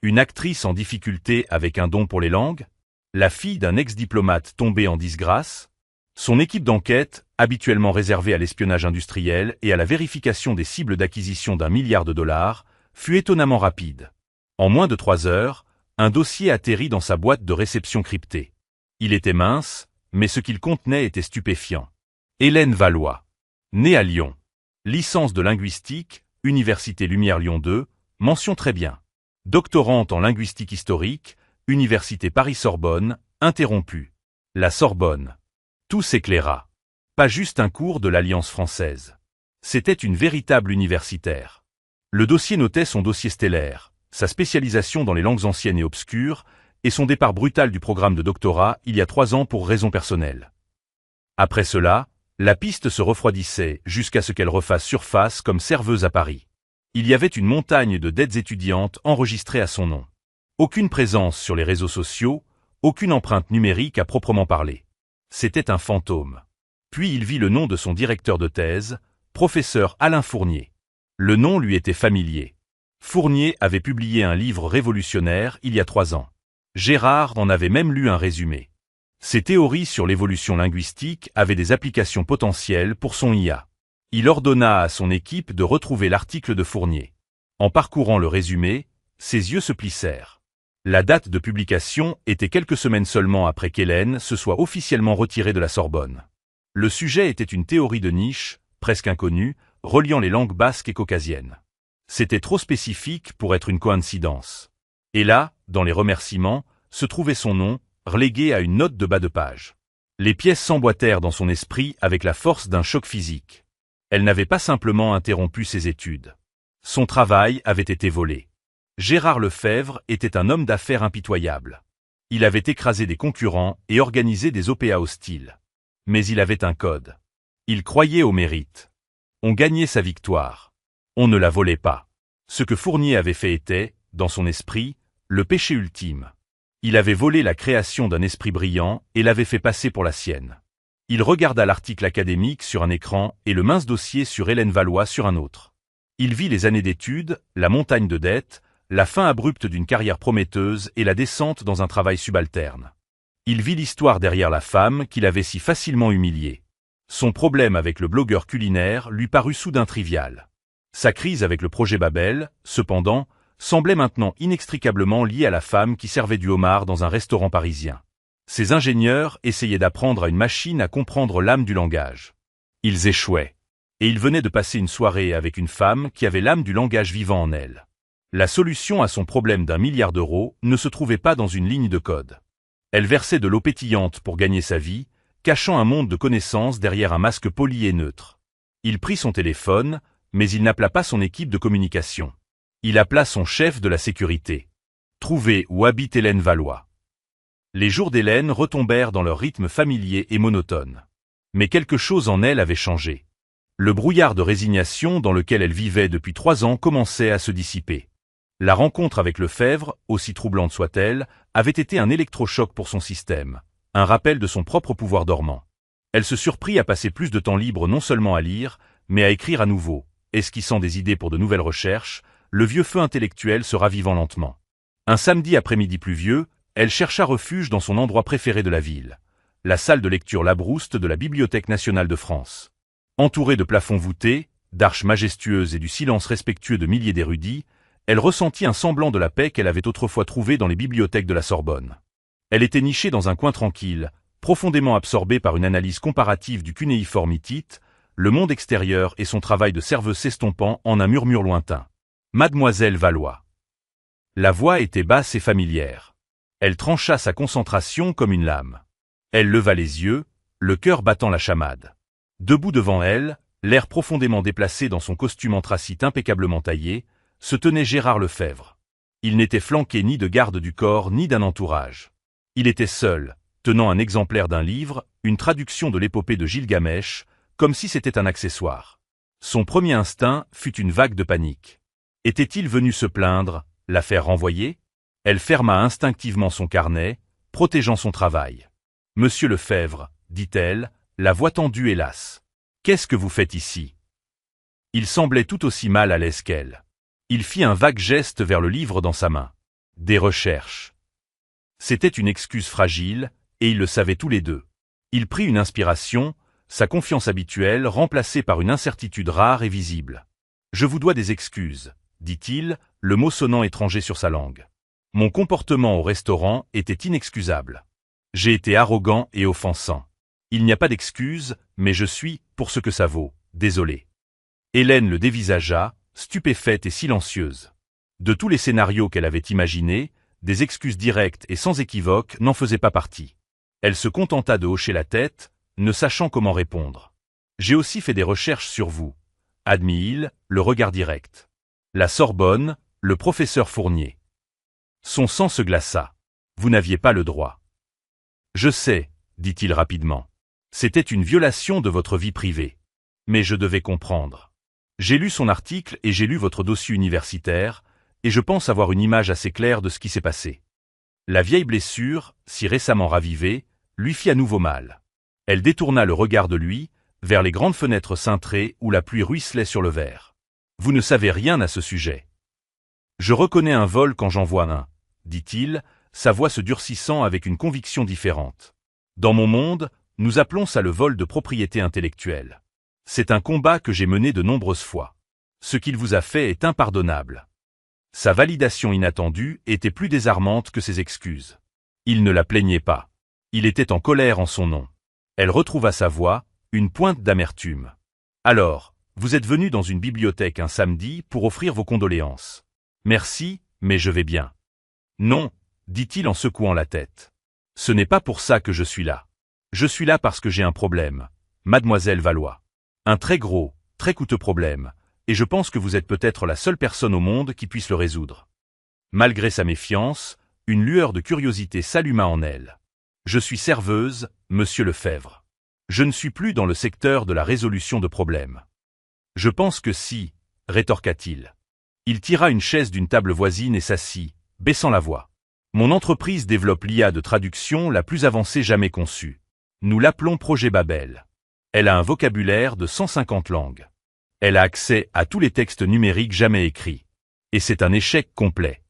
Une actrice en difficulté avec un don pour les langues? La fille d'un ex-diplomate tombé en disgrâce? Son équipe d'enquête, habituellement réservée à l'espionnage industriel et à la vérification des cibles d'acquisition d'1 milliard de dollars, fut étonnamment rapide. En moins de 3 heures, un dossier atterrit dans sa boîte de réception cryptée. Il était mince, mais ce qu'il contenait était stupéfiant. Hélène Valois. Née à Lyon. Licence de linguistique, Université Lumière Lyon 2, mention très bien. Doctorante en linguistique historique, Université Paris-Sorbonne, interrompue. La Sorbonne. Tout s'éclaira. Pas juste un cours de l'Alliance française. C'était une véritable universitaire. Le dossier notait son dossier stellaire, sa spécialisation dans les langues anciennes et obscures, et son départ brutal du programme de doctorat il y a 3 ans pour raisons personnelles. Après cela, la piste se refroidissait jusqu'à ce qu'elle refasse surface comme serveuse à Paris. Il y avait une montagne de dettes étudiantes enregistrées à son nom. Aucune présence sur les réseaux sociaux, aucune empreinte numérique à proprement parler. C'était un fantôme. Puis il vit le nom de son directeur de thèse, professeur Alain Fournier. Le nom lui était familier. Fournier avait publié un livre révolutionnaire il y a 3 ans. Gérard en avait même lu un résumé. Ses théories sur l'évolution linguistique avaient des applications potentielles pour son IA. Il ordonna à son équipe de retrouver l'article de Fournier. En parcourant le résumé, ses yeux se plissèrent. La date de publication était quelques semaines seulement après qu'Hélène se soit officiellement retirée de la Sorbonne. Le sujet était une théorie de niche, presque inconnue, reliant les langues basques et caucasiennes. C'était trop spécifique pour être une coïncidence. Et là, dans les remerciements, se trouvait son nom, relégué à une note de bas de page. Les pièces s'emboîtèrent dans son esprit avec la force d'un choc physique. Elle n'avait pas simplement interrompu ses études. Son travail avait été volé. Gérard Lefebvre était un homme d'affaires impitoyable. Il avait écrasé des concurrents et organisé des OPA hostiles. Mais il avait un code. Il croyait au mérite. On gagnait sa victoire. On ne la volait pas. Ce que Fournier avait fait était, dans son esprit, le péché ultime. Il avait volé la création d'un esprit brillant et l'avait fait passer pour la sienne. Il regarda l'article académique sur un écran et le mince dossier sur Hélène Valois sur un autre. Il vit les années d'études, la montagne de dettes, la fin abrupte d'une carrière prometteuse et la descente dans un travail subalterne. Il vit l'histoire derrière la femme qu'il avait si facilement humiliée. Son problème avec le blogueur culinaire lui parut soudain trivial. Sa crise avec le projet Babel, cependant, semblait maintenant inextricablement liée à la femme qui servait du homard dans un restaurant parisien. Ces ingénieurs essayaient d'apprendre à une machine à comprendre l'âme du langage. Ils échouaient. Et il venait de passer une soirée avec une femme qui avait l'âme du langage vivant en elle. La solution à son problème d'1 milliard d'euros ne se trouvait pas dans une ligne de code. Elle versait de l'eau pétillante pour gagner sa vie, cachant un monde de connaissances derrière un masque poli et neutre. Il prit son téléphone, mais il n'appela pas son équipe de communication. Il appela son chef de la sécurité. Trouver où habite Hélène Valois. Les jours d'Hélène retombèrent dans leur rythme familier et monotone. Mais quelque chose en elle avait changé. Le brouillard de résignation dans lequel elle vivait depuis 3 ans commençait à se dissiper. La rencontre avec Lefebvre, aussi troublante soit-elle, avait été un électrochoc pour son système, un rappel de son propre pouvoir dormant. Elle se surprit à passer plus de temps libre non seulement à lire, mais à écrire à nouveau, esquissant des idées pour de nouvelles recherches, le vieux feu intellectuel se ravivant lentement. Un samedi après-midi pluvieux, elle chercha refuge dans son endroit préféré de la ville, la salle de lecture Labrouste de la Bibliothèque nationale de France. Entourée de plafonds voûtés, d'arches majestueuses et du silence respectueux de milliers d'érudits, elle ressentit un semblant de la paix qu'elle avait autrefois trouvé dans les bibliothèques de la Sorbonne. Elle était nichée dans un coin tranquille, profondément absorbée par une analyse comparative du cunéiforme hittite, le monde extérieur et son travail de serveuse s'estompant en un murmure lointain. Mademoiselle Valois. La voix était basse et familière. Elle trancha sa concentration comme une lame. Elle leva les yeux, le cœur battant la chamade. Debout devant elle, l'air profondément déplacé dans son costume anthracite impeccablement taillé, se tenait Gérard Lefebvre. Il n'était flanqué ni de garde du corps ni d'un entourage. Il était seul, tenant un exemplaire d'un livre, une traduction de l'épopée de Gilgamech, comme si c'était un accessoire. Son premier instinct fut une vague de panique. Était-il venu se plaindre, la faire renvoyer? Elle ferma instinctivement son carnet, protégeant son travail. « Monsieur Lefebvre, dit-elle, la voix tendue et lasse. Qu'est-ce que vous faites ici ?» Il semblait tout aussi mal à l'aise qu'elle. Il fit un vague geste vers le livre dans sa main. Des recherches. C'était une excuse fragile, et ils le savaient tous les deux. Il prit une inspiration, sa confiance habituelle remplacée par une incertitude rare et visible. « Je vous dois des excuses, » dit-il, le mot sonnant étranger sur sa langue. « Mon comportement au restaurant était inexcusable. J'ai été arrogant et offensant. Il n'y a pas d'excuse, mais je suis, pour ce que ça vaut, désolé. » Hélène le dévisagea, stupéfaite et silencieuse. De tous les scénarios qu'elle avait imaginés, des excuses directes et sans équivoque n'en faisaient pas partie. Elle se contenta de hocher la tête, ne sachant comment répondre. « J'ai aussi fait des recherches sur vous, » admit-il, le regard direct. La Sorbonne, le professeur Fournier. Son sang se glaça. Vous n'aviez pas le droit. Je sais, dit-il rapidement. C'était une violation de votre vie privée. Mais je devais comprendre. J'ai lu son article et j'ai lu votre dossier universitaire, et je pense avoir une image assez claire de ce qui s'est passé. La vieille blessure, si récemment ravivée, lui fit à nouveau mal. Elle détourna le regard de lui, vers les grandes fenêtres cintrées où la pluie ruisselait sur le verre. Vous ne savez rien à ce sujet. Je reconnais un vol quand j'en vois un, dit-il, sa voix se durcissant avec une conviction différente. Dans mon monde, nous appelons ça le vol de propriété intellectuelle. C'est un combat que j'ai mené de nombreuses fois. Ce qu'il vous a fait est impardonnable. Sa validation inattendue était plus désarmante que ses excuses. Il ne la plaignait pas. Il était en colère en son nom. Elle retrouva sa voix, une pointe d'amertume. Alors, vous êtes venu dans une bibliothèque un samedi pour offrir vos condoléances. Merci, mais je vais bien. Non, dit-il en secouant la tête. Ce n'est pas pour ça que je suis là. Je suis là parce que j'ai un problème, mademoiselle Valois. Un très gros, très coûteux problème, et je pense que vous êtes peut-être la seule personne au monde qui puisse le résoudre. Malgré sa méfiance, une lueur de curiosité s'alluma en elle. Je suis serveuse, monsieur Lefebvre. Je ne suis plus dans le secteur de la résolution de problèmes. Je pense que si, rétorqua-t-il. Il tira une chaise d'une table voisine et s'assit, baissant la voix. Mon entreprise développe l'IA de traduction la plus avancée jamais conçue. Nous l'appelons Projet Babel. Elle a un vocabulaire de 150 langues. Elle a accès à tous les textes numériques jamais écrits. Et c'est un échec complet.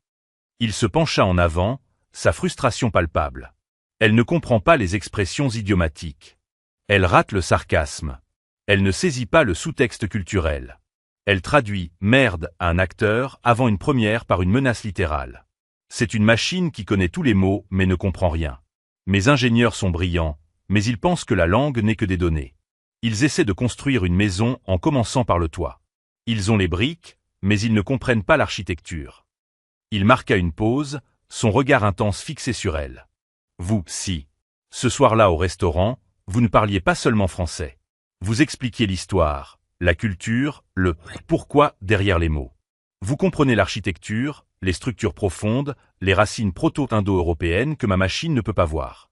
Il se pencha en avant, sa frustration palpable. Elle ne comprend pas les expressions idiomatiques. Elle rate le sarcasme. Elle ne saisit pas le sous-texte culturel. Elle traduit « merde » à un acteur avant une première par une menace littérale. C'est une machine qui connaît tous les mots mais ne comprend rien. Mes ingénieurs sont brillants, mais ils pensent que la langue n'est que des données. Ils essaient de construire une maison en commençant par le toit. Ils ont les briques, mais ils ne comprennent pas l'architecture. Il marqua une pause, son regard intense fixé sur elle. Vous, si. Ce soir-là au restaurant, vous ne parliez pas seulement français. Vous expliquiez l'histoire, la culture, le pourquoi derrière les mots. Vous comprenez l'architecture, les structures profondes, les racines proto-indo-européennes que ma machine ne peut pas voir.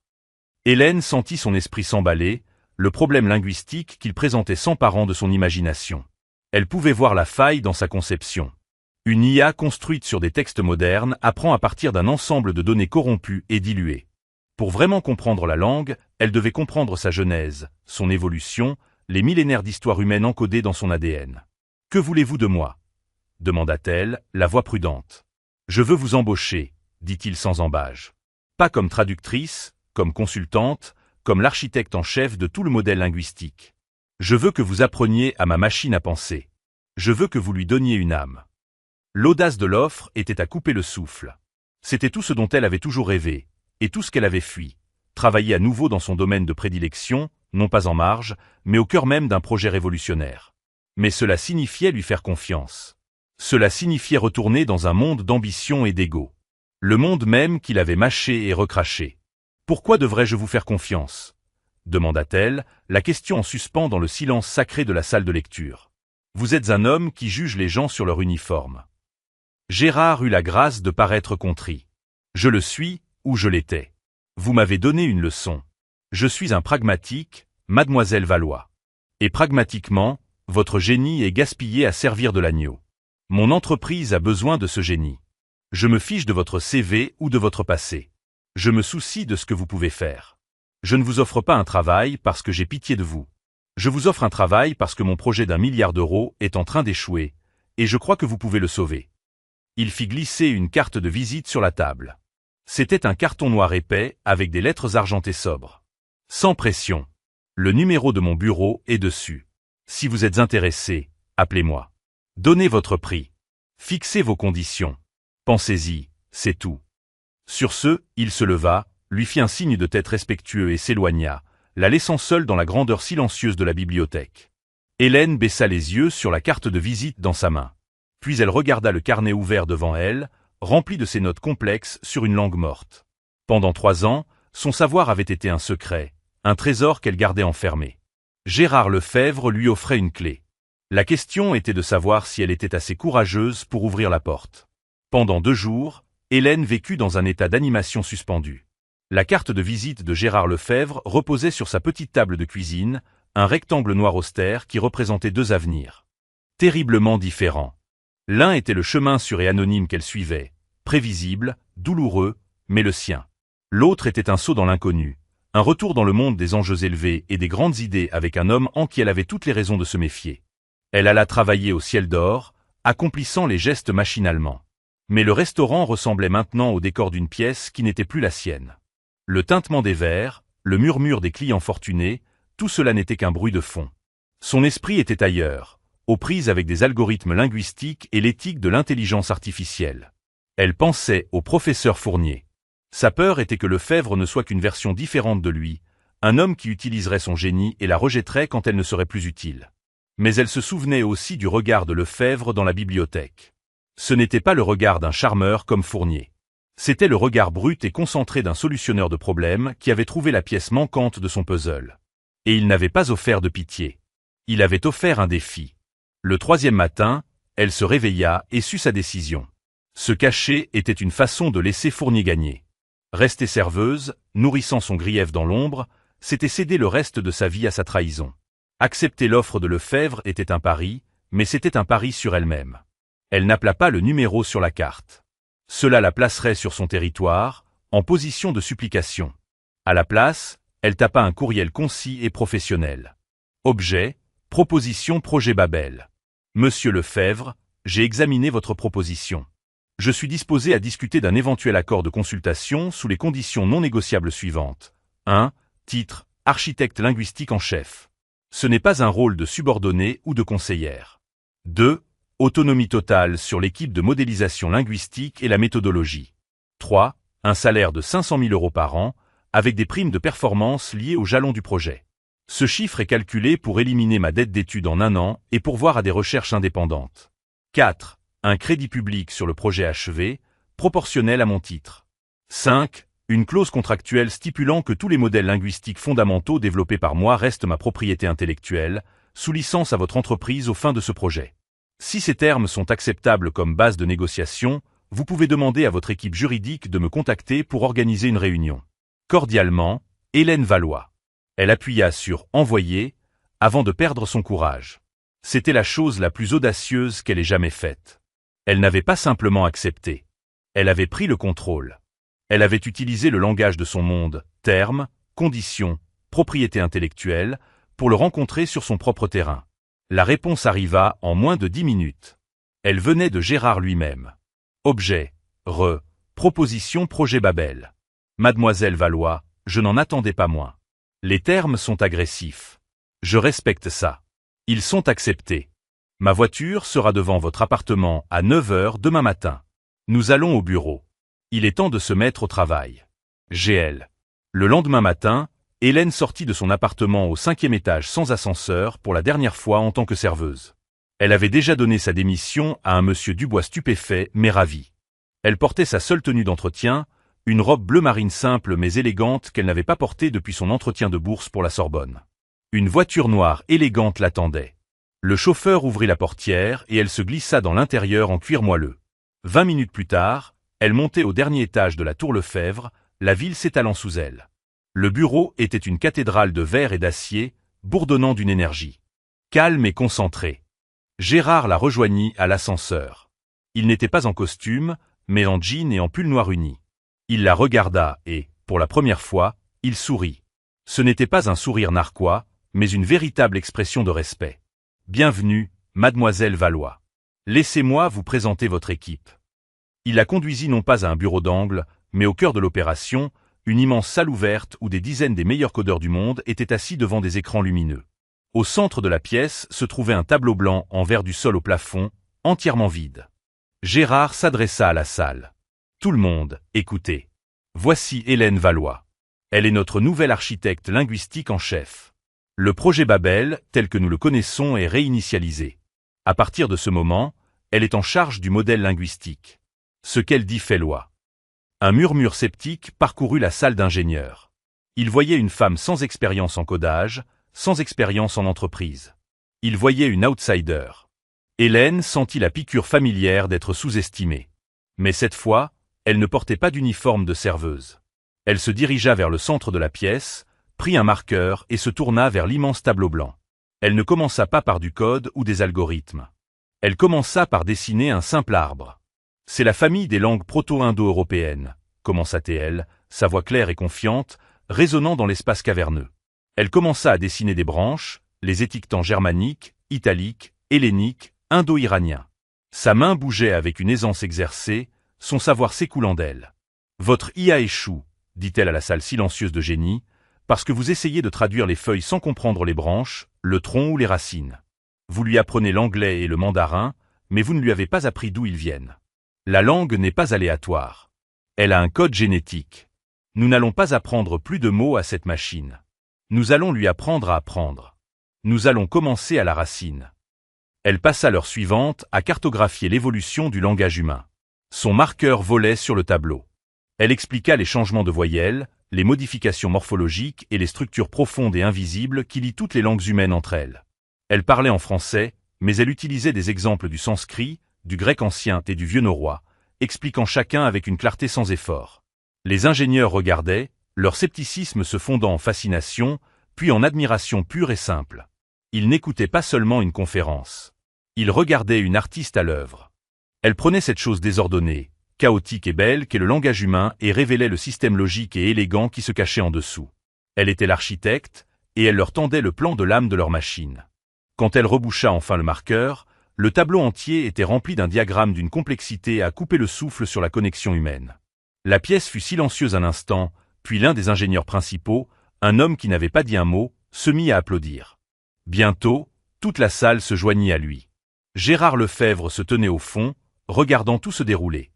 Hélène sentit son esprit s'emballer, le problème linguistique qu'il présentait s'emparant de son imagination. Elle pouvait voir la faille dans sa conception. Une IA construite sur des textes modernes apprend à partir d'un ensemble de données corrompues et diluées. Pour vraiment comprendre la langue, elle devait comprendre sa genèse, son évolution, les millénaires d'histoire humaine encodés dans son ADN. « Que voulez-vous de moi » demanda-t-elle, la voix prudente. « Je veux vous embaucher, dit-il sans ambages. Pas comme traductrice, comme consultante, comme l'architecte en chef de tout le modèle linguistique. Je veux que vous appreniez à ma machine à penser. Je veux que vous lui donniez une âme. » L'audace de l'offre était à couper le souffle. C'était tout ce dont elle avait toujours rêvé, et tout ce qu'elle avait fui. Travailler à nouveau dans son domaine de prédilection, non pas en marge, mais au cœur même d'un projet révolutionnaire. Mais cela signifiait lui faire confiance. Cela signifiait retourner dans un monde d'ambition et d'ego. Le monde même qu'il avait mâché et recraché. « Pourquoi devrais-je vous faire confiance ?» demanda-t-elle, la question en suspens dans le silence sacré de la salle de lecture. « Vous êtes un homme qui juge les gens sur leur uniforme. » Gérard eut la grâce de paraître contrit. « Je le suis, ou je l'étais. Vous m'avez donné une leçon. Je suis un pragmatique, mademoiselle Valois. Et pragmatiquement, votre génie est gaspillé à servir de l'agneau. Mon entreprise a besoin de ce génie. Je me fiche de votre CV ou de votre passé. Je me soucie de ce que vous pouvez faire. Je ne vous offre pas un travail parce que j'ai pitié de vous. Je vous offre un travail parce que mon projet d'1 milliard d'euros est en train d'échouer, et je crois que vous pouvez le sauver. » Il fit glisser une carte de visite sur la table. C'était un carton noir épais avec des lettres argentées sobres. Sans pression. Le numéro de mon bureau est dessus. Si vous êtes intéressé, appelez-moi. Donnez votre prix. Fixez vos conditions. Pensez-y, c'est tout. Sur ce, il se leva, lui fit un signe de tête respectueux et s'éloigna, la laissant seule dans la grandeur silencieuse de la bibliothèque. Hélène baissa les yeux sur la carte de visite dans sa main. Puis elle regarda le carnet ouvert devant elle, rempli de ses notes complexes sur une langue morte. Pendant 3 ans, son savoir avait été un secret, un trésor qu'elle gardait enfermé. Gérard Lefebvre lui offrait une clé. La question était de savoir si elle était assez courageuse pour ouvrir la porte. Pendant 2 jours, Hélène vécut dans un état d'animation suspendue. La carte de visite de Gérard Lefebvre reposait sur sa petite table de cuisine, un rectangle noir austère qui représentait 2 avenirs. Terriblement différents. L'un était le chemin sûr et anonyme qu'elle suivait, prévisible, douloureux, mais le sien. L'autre était un saut dans l'inconnu, un retour dans le monde des enjeux élevés et des grandes idées avec un homme en qui elle avait toutes les raisons de se méfier. Elle alla travailler au ciel d'or, accomplissant les gestes machinalement. Mais le restaurant ressemblait maintenant au décor d'une pièce qui n'était plus la sienne. Le tintement des verres, le murmure des clients fortunés, tout cela n'était qu'un bruit de fond. Son esprit était ailleurs, aux prises avec des algorithmes linguistiques et l'éthique de l'intelligence artificielle. Elle pensait au professeur Fournier. Sa peur était que Lefebvre ne soit qu'une version différente de lui, un homme qui utiliserait son génie et la rejetterait quand elle ne serait plus utile. Mais elle se souvenait aussi du regard de Lefebvre dans la bibliothèque. Ce n'était pas le regard d'un charmeur comme Fournier. C'était le regard brut et concentré d'un solutionneur de problèmes qui avait trouvé la pièce manquante de son puzzle. Et il n'avait pas offert de pitié. Il avait offert un défi. Le 3e matin, elle se réveilla et sut sa décision. Se cacher était une façon de laisser Fournier gagner. Rester serveuse, nourrissant son grief dans l'ombre, c'était céder le reste de sa vie à sa trahison. Accepter l'offre de Lefebvre était un pari, mais c'était un pari sur elle-même. Elle n'appela pas le numéro sur la carte. Cela la placerait sur son territoire, en position de supplication. À la place, elle tapa un courriel concis et professionnel. Objet, proposition projet Babel. Monsieur Lefebvre, j'ai examiné votre proposition. Je suis disposé à discuter d'un éventuel accord de consultation sous les conditions non négociables suivantes. 1. Titre, architecte linguistique en chef. Ce n'est pas un rôle de subordonné ou de conseillère. 2. Autonomie totale sur l'équipe de modélisation linguistique et la méthodologie. 3. Un salaire de 500 000 € par an, avec des primes de performance liées aux jalons du projet. Ce chiffre est calculé pour éliminer ma dette d'études en 1 an et pourvoir à des recherches indépendantes. 4. Un crédit public sur le projet achevé, proportionnel à mon titre. 5. Une clause contractuelle stipulant que tous les modèles linguistiques fondamentaux développés par moi restent ma propriété intellectuelle, sous licence à votre entreprise aux fins de ce projet. Si ces termes sont acceptables comme base de négociation, vous pouvez demander à votre équipe juridique de me contacter pour organiser une réunion. Cordialement, Hélène Valois. Elle appuya sur « Envoyer » avant de perdre son courage. C'était la chose la plus audacieuse qu'elle ait jamais faite. Elle n'avait pas simplement accepté. Elle avait pris le contrôle. Elle avait utilisé le langage de son monde, termes, conditions, propriété intellectuelle, pour le rencontrer sur son propre terrain. La réponse arriva en moins de 10 minutes. Elle venait de Gérard lui-même. Objet, proposition projet Babel. Mademoiselle Valois, je n'en attendais pas moins. Les termes sont agressifs. Je respecte ça. Ils sont acceptés. Ma voiture sera devant votre appartement à 9 h demain matin. Nous allons au bureau. Il est temps de se mettre au travail. GL. Le lendemain matin, Hélène sortit de son appartement au 5e étage sans ascenseur pour la dernière fois en tant que serveuse. Elle avait déjà donné sa démission à un monsieur Dubois stupéfait mais ravi. Elle portait sa seule tenue d'entretien, une robe bleu marine simple mais élégante qu'elle n'avait pas portée depuis son entretien de bourse pour la Sorbonne. Une voiture noire élégante l'attendait. Le chauffeur ouvrit la portière et elle se glissa dans l'intérieur en cuir moelleux. 20 minutes plus tard, elle montait au dernier étage de la tour Lefebvre, la ville s'étalant sous elle. Le bureau était une cathédrale de verre et d'acier, bourdonnant d'une énergie. Calme et concentré. Gérard la rejoignit à l'ascenseur. Il n'était pas en costume, mais en jean et en pull noir uni. Il la regarda et, pour la première fois, il sourit. Ce n'était pas un sourire narquois, mais une véritable expression de respect. Bienvenue, mademoiselle Valois. Laissez-moi vous présenter votre équipe. Il la conduisit non pas à un bureau d'angle, mais au cœur de l'opération, une immense salle ouverte où des dizaines des meilleurs codeurs du monde étaient assis devant des écrans lumineux. Au centre de la pièce se trouvait un tableau blanc en verre du sol au plafond, entièrement vide. Gérard s'adressa à la salle. Tout le monde, écoutez. Voici Hélène Valois. Elle est notre nouvelle architecte linguistique en chef. Le projet Babel, tel que nous le connaissons, est réinitialisé. À partir de ce moment, elle est en charge du modèle linguistique. Ce qu'elle dit fait loi. Un murmure sceptique parcourut la salle d'ingénieurs. Il voyait une femme sans expérience en codage, sans expérience en entreprise. Il voyait une outsider. Hélène sentit la piqûre familière d'être sous-estimée. Mais cette fois, elle ne portait pas d'uniforme de serveuse. Elle se dirigea vers le centre de la pièce, prit un marqueur et se tourna vers l'immense tableau blanc. Elle ne commença pas par du code ou des algorithmes. Elle commença par dessiner un simple arbre. C'est la famille des langues proto-indo-européennes, commença-t-elle, sa voix claire et confiante, résonnant dans l'espace caverneux. Elle commença à dessiner des branches, les étiquetant germaniques, italiques, helléniques, indo-iraniens. Sa main bougeait avec une aisance exercée, son savoir s'écoulant d'elle. « Votre IA échoue », dit-elle à la salle silencieuse de génie, Parce que vous essayez de traduire les feuilles sans comprendre les branches, le tronc ou les racines. Vous lui apprenez l'anglais et le mandarin, mais vous ne lui avez pas appris d'où ils viennent. La langue n'est pas aléatoire. Elle a un code génétique. Nous n'allons pas apprendre plus de mots à cette machine. Nous allons lui apprendre à apprendre. Nous allons commencer à la racine. Elle passa l'heure suivante à cartographier l'évolution du langage humain. Son marqueur volait sur le tableau. Elle expliqua les changements de voyelles, les modifications morphologiques et les structures profondes et invisibles qui lient toutes les langues humaines entre elles. Elle parlait en français, mais elle utilisait des exemples du sanskrit, du grec ancien et du vieux norrois, expliquant chacun avec une clarté sans effort. Les ingénieurs regardaient, leur scepticisme se fondant en fascination, puis en admiration pure et simple. Ils n'écoutaient pas seulement une conférence. Ils regardaient une artiste à l'œuvre. Elle prenait cette chose désordonnée, chaotique et belle qu'est le langage humain et révélait le système logique et élégant qui se cachait en dessous. Elle était l'architecte, et elle leur tendait le plan de l'âme de leur machine. Quand elle reboucha enfin le marqueur, le tableau entier était rempli d'un diagramme d'une complexité à couper le souffle sur la connexion humaine. La pièce fut silencieuse un instant, puis l'un des ingénieurs principaux, un homme qui n'avait pas dit un mot, se mit à applaudir. Bientôt, toute la salle se joignit à lui. Gérard Lefebvre se tenait au fond, regardant tout se dérouler.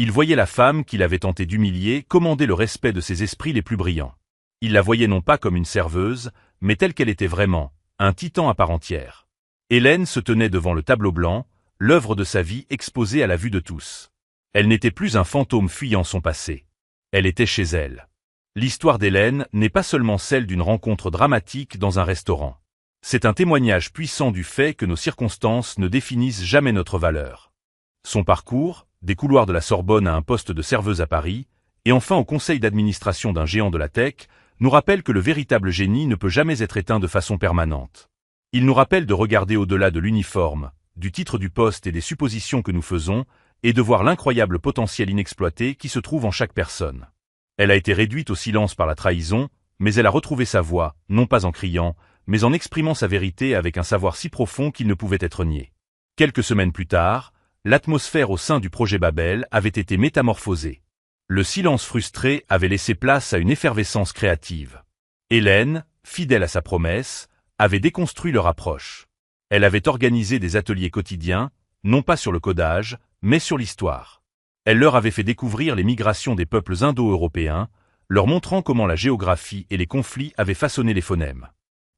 Il voyait la femme qu'il avait tenté d'humilier commander le respect de ses esprits les plus brillants. Il la voyait non pas comme une serveuse, mais telle qu'elle était vraiment, un titan à part entière. Hélène se tenait devant le tableau blanc, l'œuvre de sa vie exposée à la vue de tous. Elle n'était plus un fantôme fuyant son passé. Elle était chez elle. L'histoire d'Hélène n'est pas seulement celle d'une rencontre dramatique dans un restaurant. C'est un témoignage puissant du fait que nos circonstances ne définissent jamais notre valeur. Son parcours, des couloirs de la Sorbonne à un poste de serveuse à Paris, et enfin au conseil d'administration d'un géant de la tech, nous rappelle que le véritable génie ne peut jamais être éteint de façon permanente. Il nous rappelle de regarder au-delà de l'uniforme, du titre du poste et des suppositions que nous faisons, et de voir l'incroyable potentiel inexploité qui se trouve en chaque personne. Elle a été réduite au silence par la trahison, mais elle a retrouvé sa voix, non pas en criant, mais en exprimant sa vérité avec un savoir si profond qu'il ne pouvait être nié. Quelques semaines plus tard, l'atmosphère au sein du projet Babel avait été métamorphosée. Le silence frustré avait laissé place à une effervescence créative. Hélène, fidèle à sa promesse, avait déconstruit leur approche. Elle avait organisé des ateliers quotidiens, non pas sur le codage, mais sur l'histoire. Elle leur avait fait découvrir les migrations des peuples indo-européens, leur montrant comment la géographie et les conflits avaient façonné les phonèmes.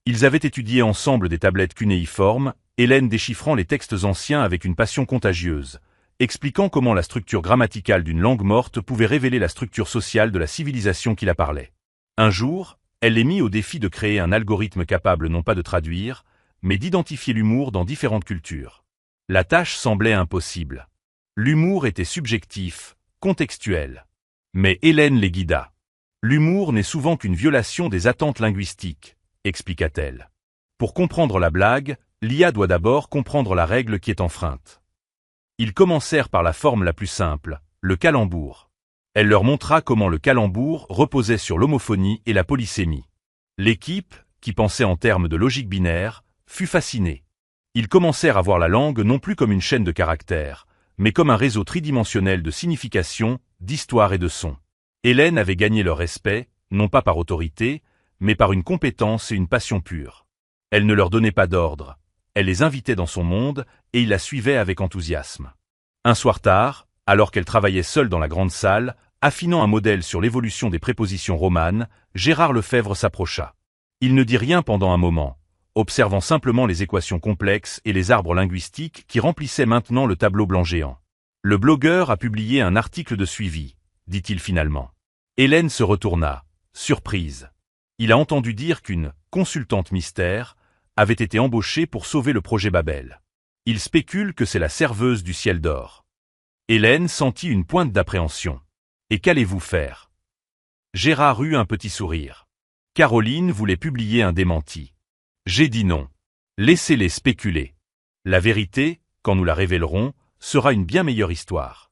Ils avaient étudié ensemble des tablettes cunéiformes, Hélène déchiffrant les textes anciens avec une passion contagieuse, expliquant comment la structure grammaticale d'une langue morte pouvait révéler la structure sociale de la civilisation qui la parlait. Un jour, elle les mit au défi de créer un algorithme capable non pas de traduire, mais d'identifier l'humour dans différentes cultures. La tâche semblait impossible. L'humour était subjectif, contextuel. Mais Hélène les guida. L'humour n'est souvent qu'une violation des attentes linguistiques, expliqua-t-elle. Pour comprendre la blague, l'IA doit d'abord comprendre la règle qui est enfreinte. Ils commencèrent par la forme la plus simple, le calembour. Elle leur montra comment le calembour reposait sur l'homophonie et la polysémie. L'équipe, qui pensait en termes de logique binaire, fut fascinée. Ils commencèrent à voir la langue non plus comme une chaîne de caractères, mais comme un réseau tridimensionnel de significations, d'histoires et de sons. Hélène avait gagné leur respect, non pas par autorité, mais par une compétence et une passion pure. Elle ne leur donnait pas d'ordre, elle les invitait dans son monde, et ils la suivaient avec enthousiasme. Un soir tard, alors qu'elle travaillait seule dans la grande salle, affinant un modèle sur l'évolution des prépositions romanes, Gérard Lefebvre s'approcha. Il ne dit rien pendant un moment, observant simplement les équations complexes et les arbres linguistiques qui remplissaient maintenant le tableau blanc géant. Le blogueur a publié un article de suivi, dit-il finalement. Hélène se retourna, surprise. Il a entendu dire qu'une consultante mystère avait été embauchée pour sauver le projet Babel. Il spécule que c'est la serveuse du ciel d'or. Hélène sentit une pointe d'appréhension. Et qu'allez-vous faire? Gérard eut un petit sourire. Caroline voulait publier un démenti. J'ai dit non. Laissez-les spéculer. La vérité, quand nous la révélerons, sera une bien meilleure histoire.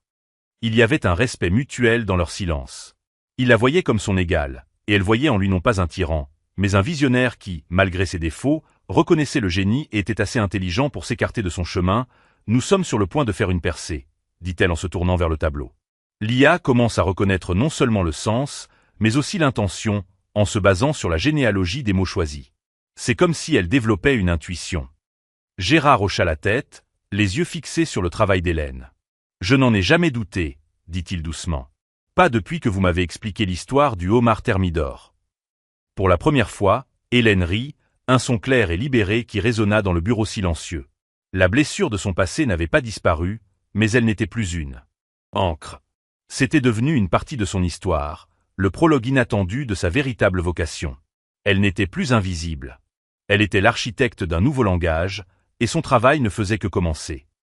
Il y avait un respect mutuel dans leur silence. Il la voyait comme son égale, et elle voyait en lui non pas un tyran, mais un visionnaire qui, malgré ses défauts, reconnaissait le génie et était assez intelligent pour s'écarter de son chemin. Nous sommes sur le point de faire une percée, dit-elle en se tournant vers le tableau. L'IA commence à reconnaître non seulement le sens, mais aussi l'intention, en se basant sur la généalogie des mots choisis. C'est comme si elle développait une intuition. Gérard hocha la tête, les yeux fixés sur le travail d'Hélène. « Je n'en ai jamais douté, dit-il doucement. Pas depuis que vous m'avez expliqué l'histoire du homard thermidor. » Pour la première fois, Hélène rit, un son clair et libéré qui résonna dans le bureau silencieux. La blessure de son passé n'avait pas disparu, mais elle n'était plus une encre. C'était devenu une partie de son histoire, le prologue inattendu de sa véritable vocation. Elle n'était plus invisible. Elle était l'architecte d'un nouveau langage, et son travail ne faisait que commencer.